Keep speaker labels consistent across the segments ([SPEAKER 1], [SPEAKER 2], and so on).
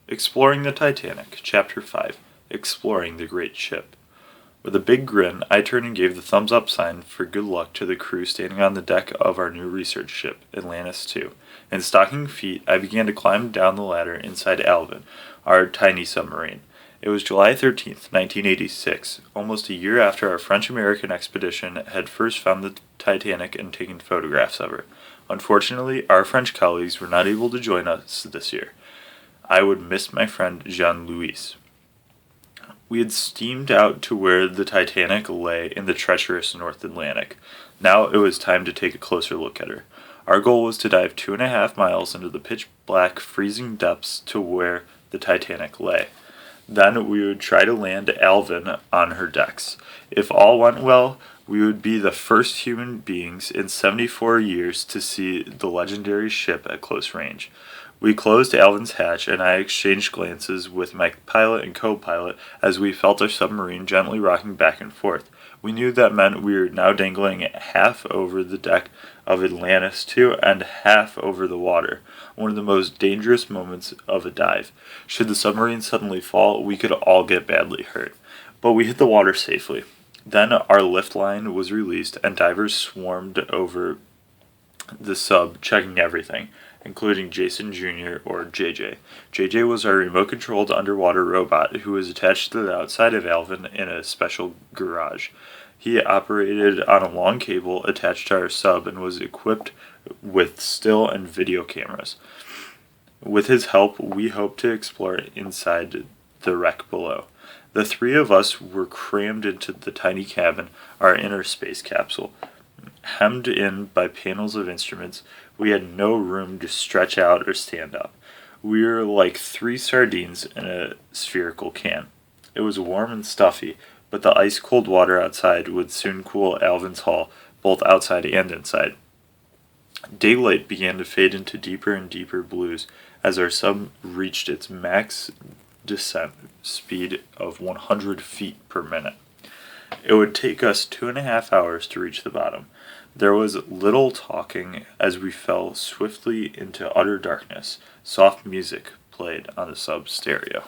[SPEAKER 1] Exploring the Titanic, Chapter 5 Exploring the Great Ship. With a big grin, I turned and gave the thumbs up sign for good luck to the crew standing on the deck of our new research ship, Atlantis II. In stocking feet, I began to climb down the ladder inside Alvin, our tiny submarine. It was July 13th, 1986, almost a year after our French-American expedition had first found the Titanic and taken photographs of her. Unfortunately, our French colleagues were not able to join us this year. I would miss my friend Jean-Louis. We had steamed out to where the Titanic lay in the treacherous North Atlantic. Now it was time to take a closer look at her. Our goal was to dive 2.5 miles into the pitch-black, freezing depths to where the Titanic lay. Then we would try to land Alvin on her decks. If all went well, we would be the first human beings in 74 years to see the legendary ship at close range. We closed Alvin's hatch, and I exchanged glances with my pilot and co-pilot as we felt our submarine gently rocking back and forth. We knew that meant we were now dangling half over the deck of Atlantis II and half over the water, one of the most dangerous moments of a dive. Should the submarine suddenly fall, we could all get badly hurt. But we hit the water safely. Then our lift line was released, and divers swarmed over the sub, checking everything, including Jason Jr. or JJ. JJ was our remote-controlled underwater robot who was attached to the outside of Alvin in a special garage. He operated on a long cable attached to our sub and was equipped with still and video cameras. With his help, we hoped to explore inside the wreck below. The three of us were crammed into the tiny cabin, our inner space capsule. Hemmed in by panels of instruments, we had no room to stretch out or stand up. We were like 3 sardines in a spherical can. It was warm and stuffy, but the ice-cold water outside would soon cool Alvin's hull, both outside and inside. Daylight began to fade into deeper and deeper blues as our sub reached its max descent speed of 100 feet per minute. It would take us 2.5 hours to reach the bottom. There was little talking as we fell swiftly into utter darkness. Soft music played on the sub stereo.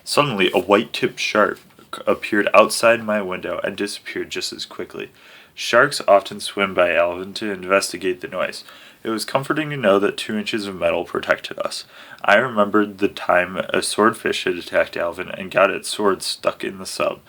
[SPEAKER 1] Suddenly, a white-tipped shark appeared outside my window and disappeared just as quickly. Sharks often swim by Alvin to investigate the noise. It was comforting to know that 2 inches of metal protected us. I remembered the time a swordfish had attacked Alvin and got its sword stuck in the sub.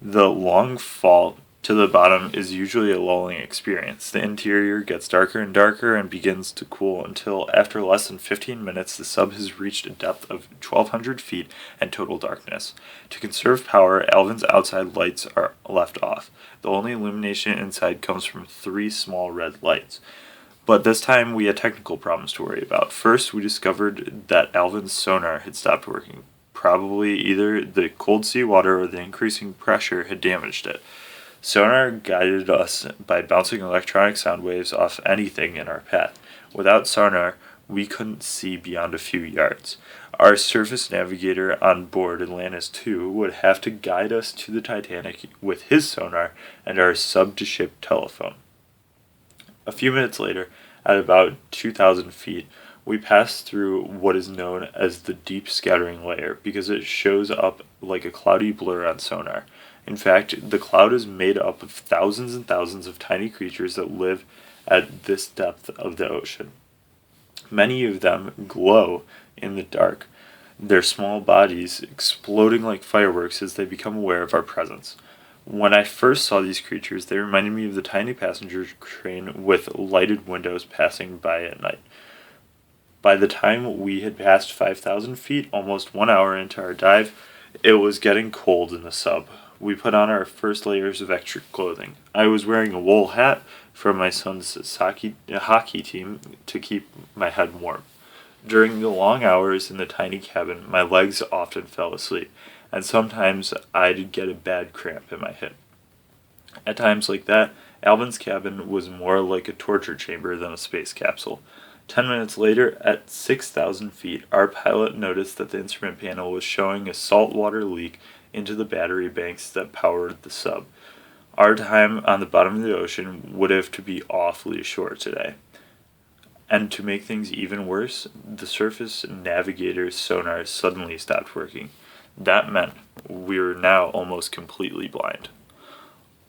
[SPEAKER 1] The long fall to the bottom is usually a lulling experience. The interior gets darker and darker and begins to cool until, after less than 15 minutes, the sub has reached a depth of 1,200 feet and total darkness. To conserve power, Alvin's outside lights are left off. The only illumination inside comes from 3 small red lights. But this time we had technical problems to worry about. First, we discovered that Alvin's sonar had stopped working. Probably either the cold seawater or the increasing pressure had damaged it. Sonar guided us by bouncing electronic sound waves off anything in our path. Without sonar, we couldn't see beyond a few yards. Our surface navigator on board Atlantis II would have to guide us to the Titanic with his sonar and our sub-to-ship telephone. A few minutes later, at about 2,000 feet, we passed through what is known as the deep scattering layer because it shows up like a cloudy blur on sonar. In fact, the cloud is made up of thousands and thousands of tiny creatures that live at this depth of the ocean. Many of them glow in the dark, their small bodies exploding like fireworks as they become aware of our presence. When I first saw these creatures, they reminded me of the tiny passenger train with lighted windows passing by at night. By the time we had passed 5,000 feet, almost 1 hour into our dive, it was getting cold in the sub. We put on our first layers of extra clothing. I was wearing a wool hat from my son's hockey team to keep my head warm. During the long hours in the tiny cabin, my legs often fell asleep, and sometimes I'd get a bad cramp in my hip. At times like that, Alvin's cabin was more like a torture chamber than a space capsule. 10 minutes later, at 6,000 feet, our pilot noticed that the instrument panel was showing a saltwater leak into the battery banks that powered the sub. Our time on the bottom of the ocean would have to be awfully short today. And to make things even worse, the surface navigator's sonar suddenly stopped working. That meant we were now almost completely blind.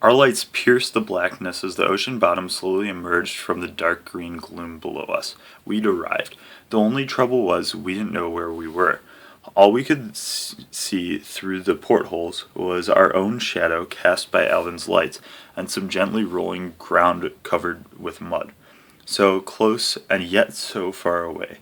[SPEAKER 1] Our lights pierced the blackness as the ocean bottom slowly emerged from the dark green gloom below us. We'd arrived. The only trouble was we didn't know where we were. All we could see through the portholes was our own shadow cast by Alvin's lights and some gently rolling ground covered with mud. So close and yet so far away.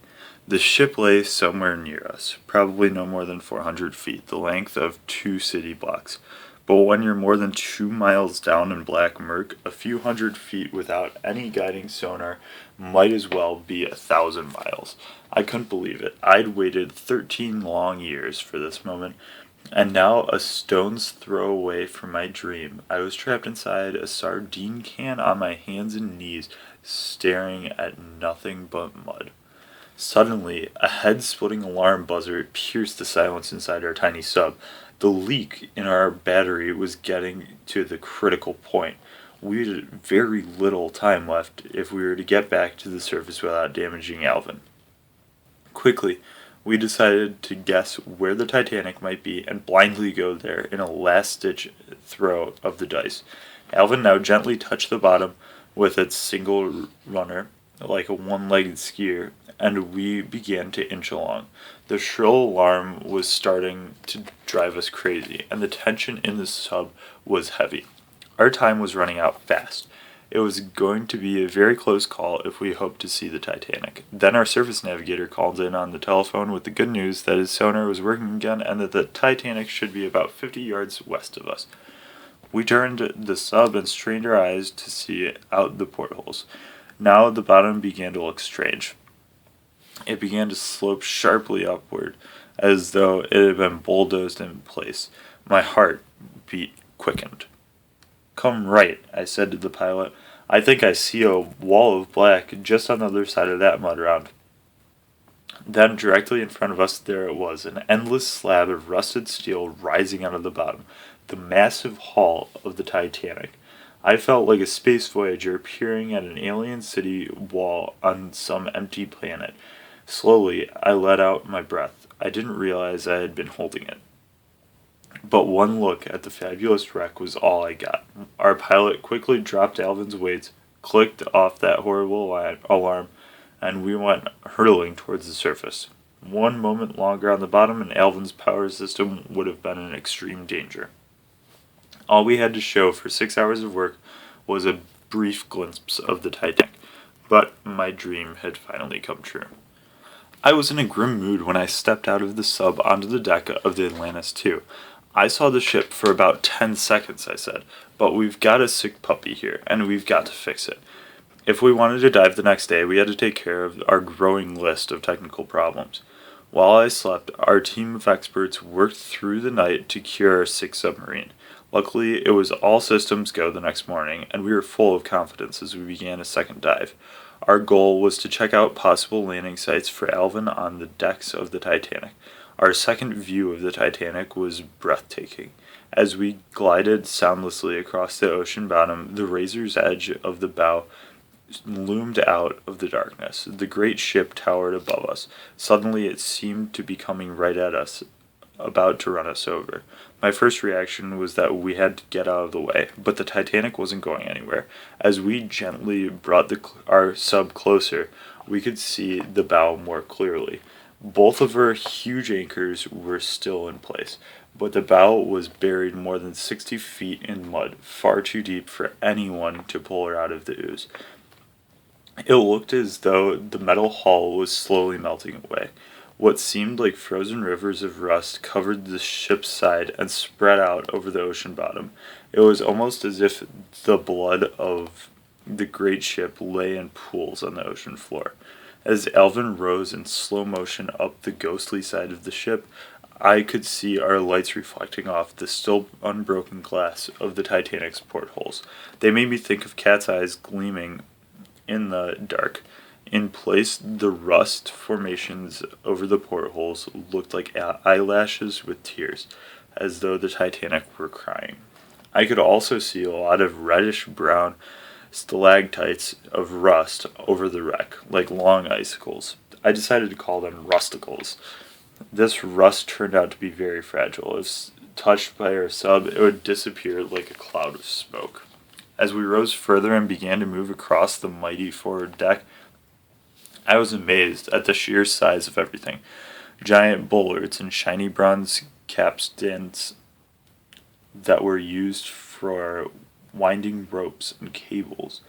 [SPEAKER 1] The ship lay somewhere near us, probably no more than 400 feet, the length of 2 city blocks. But when you're more than 2 miles down in black murk, a few hundred feet without any guiding sonar might as well be 1,000 miles. I couldn't believe it. I'd waited 13 long years for this moment, and now a stone's throw away from my dream, I was trapped inside a sardine can on my hands and knees, staring at nothing but mud. Suddenly, a head-splitting alarm buzzer pierced the silence inside our tiny sub. The leak in our battery was getting to the critical point. We had very little time left if we were to get back to the surface without damaging Alvin. Quickly, we decided to guess where the Titanic might be and blindly go there in a last-ditch throw of the dice. Alvin now gently touched the bottom with its single runner, like a one-legged skier, and we began to inch along. The shrill alarm was starting to drive us crazy, and the tension in the sub was heavy. Our time was running out fast. It was going to be a very close call if we hoped to see the Titanic. Then our surface navigator called in on the telephone with the good news that his sonar was working again and that the Titanic should be about 50 yards west of us. We turned the sub and strained our eyes to see out the portholes. Now the bottom began to look strange. It began to slope sharply upward, as though it had been bulldozed in place. My heart beat quickened. "Come right," I said to the pilot. "I think I see a wall of black just on the other side of that mud round." Then, directly in front of us, there it was, an endless slab of rusted steel rising out of the bottom, the massive hull of the Titanic. I felt like a space voyager peering at an alien city wall on some empty planet. Slowly, I let out my breath. I didn't realize I had been holding it. But one look at the fabulous wreck was all I got. Our pilot quickly dropped Alvin's weights, clicked off that horrible alarm, and we went hurtling towards the surface. 1 moment longer on the bottom and Alvin's power system would have been in extreme danger. All we had to show for 6 hours of work was a brief glimpse of the Titanic, but my dream had finally come true. I was in a grim mood when I stepped out of the sub onto the deck of the Atlantis II. "I saw the ship for about 10 seconds, I said, "but we've got a sick puppy here, and we've got to fix it." If we wanted to dive the next day, we had to take care of our growing list of technical problems. While I slept, our team of experts worked through the night to cure our sick submarine. Luckily, it was all systems go the next morning, and we were full of confidence as we began a second dive. Our goal was to check out possible landing sites for Alvin on the decks of the Titanic. Our second view of the Titanic was breathtaking. As we glided soundlessly across the ocean bottom, the razor's edge of the bow loomed out of the darkness. The great ship towered above us. Suddenly it seemed to be coming right at us, about to run us over. My first reaction was that we had to get out of the way, but the Titanic wasn't going anywhere. As we gently brought our sub closer, we could see the bow more clearly. Both of her huge anchors were still in place, but the bow was buried more than 60 feet in mud, far too deep for anyone to pull her out of the ooze. It looked as though the metal hull was slowly melting away. What seemed like frozen rivers of rust covered the ship's side and spread out over the ocean bottom. It was almost as if the blood of the great ship lay in pools on the ocean floor. As Alvin rose in slow motion up the ghostly side of the ship, I could see our lights reflecting off the still unbroken glass of the Titanic's portholes. They made me think of cat's eyes gleaming in the dark. In place, the rust formations over the portholes looked like eyelashes with tears, as though the Titanic were crying. I could also see a lot of reddish-brown stalactites of rust over the wreck, like long icicles. I decided to call them rusticles. This rust turned out to be very fragile. If touched by our sub, it would disappear like a cloud of smoke. As we rose further and began to move across the mighty forward deck, I was amazed at the sheer size of everything. Giant bulwarks and shiny bronze capstans that were used for winding ropes and cables,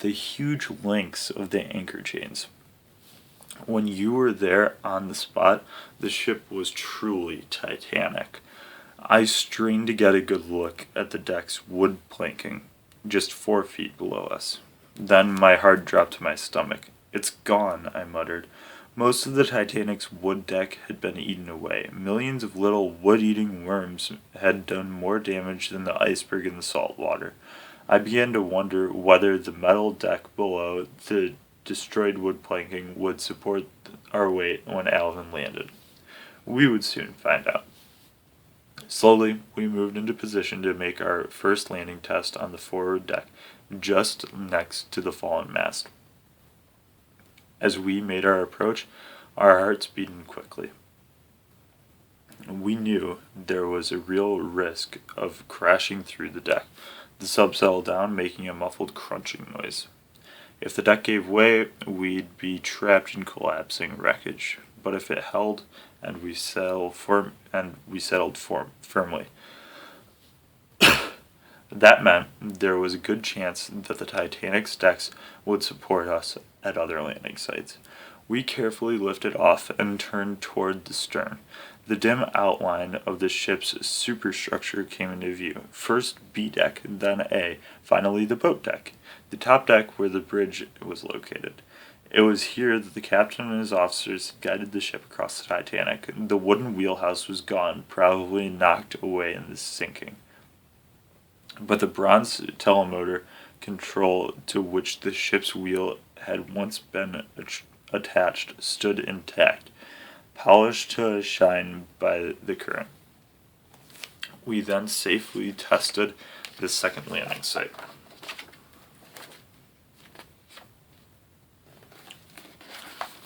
[SPEAKER 1] the huge lengths of the anchor chains. When you were there on the spot, the ship was truly Titanic. I strained to get a good look at the deck's wood planking, just 4 feet below us. Then my heart dropped to my stomach. "It's gone," I muttered. Most of the Titanic's wood deck had been eaten away. Millions of little wood-eating worms had done more damage than the iceberg in the salt water. I began to wonder whether the metal deck below the destroyed wood planking would support our weight when Alvin landed. We would soon find out. Slowly, we moved into position to make our first landing test on the forward deck, just next to the fallen mast. As we made our approach, our hearts beating quickly. We knew there was a real risk of crashing through the deck. The sub settled down, making a muffled crunching noise. If the deck gave way, we'd be trapped in collapsing wreckage. But if it held, and we settled firmly, that meant there was a good chance that the Titanic's decks would support us at other landing sites. We carefully lifted off and turned toward the stern. The dim outline of the ship's superstructure came into view. First B deck, then A, finally the boat deck, the top deck where the bridge was located. It was here that the captain and his officers guided the ship across the Titanic. The wooden wheelhouse was gone, probably knocked away in the sinking. But the bronze telemotor control to which the ship's wheel had once been attached stood intact, polished to shine by the current. We then safely tested the second landing site.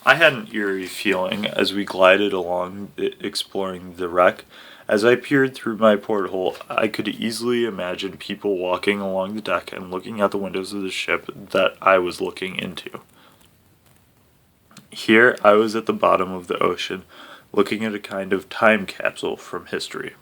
[SPEAKER 1] I had an eerie feeling as we glided along exploring the wreck. As I peered through my porthole, I could easily imagine people walking along the deck and looking out the windows of the ship that I was looking into. Here I was at the bottom of the ocean, looking at a kind of time capsule from history.